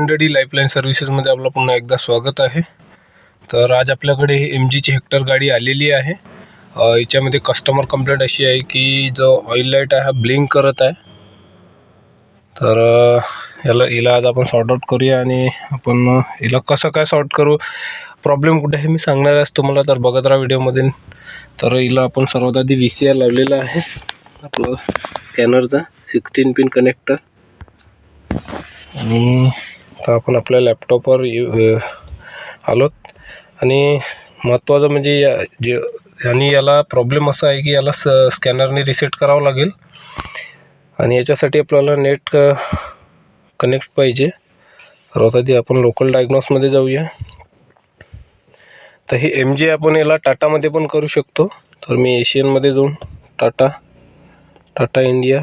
मंडळी, लाईफलाईन सर्व्हिसेसमध्ये आपलं पुन्हा एकदा स्वागत आहे। तर आज आपल्याकडे MGची हेक्टर गाडी आलेली आहे। याच्यामध्ये कस्टमर कंप्लेंट अशी आहे की जो ऑइल लाईट आहे हा ब्लिंक करत आहे। तर हिला आज आपण सॉर्ट आउट करूया आणि आपण हिला कसं काय सॉर्ट करू, प्रॉब्लेम कुठे आहे मी सांगणार आहे तुम्हाला, तर बघत राहा व्हिडिओमध्ये। तर हिला आपण सर्वात आधी VCR लावलेला आहे आपला स्कॅनरचा 16 पिन कनेक्टर, आणि आता आपण आपल्या लॅपटॉपवर आलोत। आणि महत्त्वाचं म्हणजे आणि याला प्रॉब्लेम असा आहे की याला स्कॅनरने रिसेट करावं लागेल, आणि याच्यासाठी आपल्याला नेट कनेक्ट पाहिजे। सर्वात आधी आपण लोकल डायग्नोसमध्ये जाऊया। तर हे MG आपण याला टाटामध्ये पण करू शकतो। तर मी एशियनमध्ये जाऊन Tata India,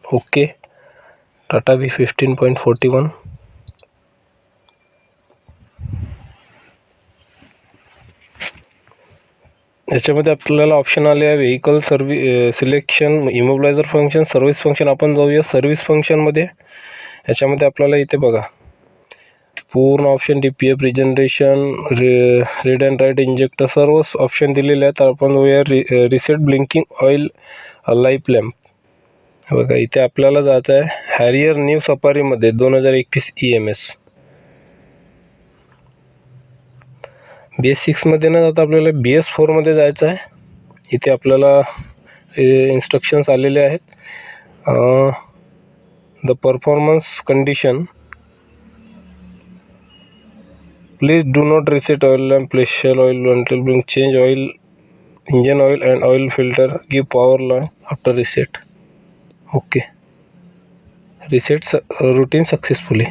okay, Tata V15.41, याच्यामध्ये आपल्याला ऑप्शन आले आहे vehicle selection, immobilizer function, service function. आपण जाऊया सर्व्हिस फंक्शनमध्ये। याच्यामध्ये आपल्याला इथे बघा पूर्ण option DPF, regeneration, read and write injector, सर्व ऑप्शन दिलेले आहेत। आपण जाऊया reset blinking oil life lamp. बघा इथे आपल्याला जायचं आहे हॅरियर न्यू सफारीमध्ये 2021 EMS। BS6 मध्ये न जाता आपल्याला BS4 मध्ये जायचं आहे। इथे आपल्याला इन्स्ट्रक्शन्स आलेले आहेत। The performance condition, please do not reset oil lamp, flash oil until blink, change oil, engine oil and oil filter, give power line after reset. Okay, reset routine successfully.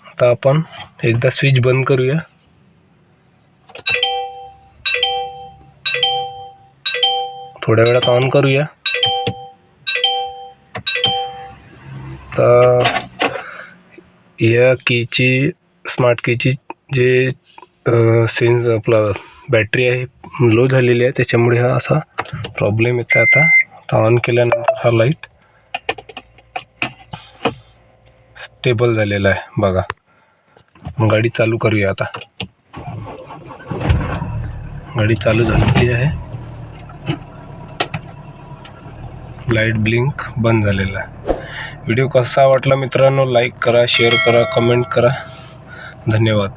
आता आपण एकदा स्विच बंद करूया। थोड्या वेळात on करूया। तर या कीची, स्मार्ट कीची जे सेन्स आपला बॅटरी आहे लो झालेली आहे, त्याच्यामुळे हा असा प्रॉब्लेम येतो। आता ऑन केल्यानंतर हा लाईट स्टेबल झालेला आहे बघा। गाडी चालू करूया। आता गाडी चालू झालेली आहे, लाईट ब्लिंक बंद झालेला आहे। व्हिडिओ कसा वाटला मित्रांनो, लाईक करा, शेअर करा, कमेंट करा। धन्यवाद।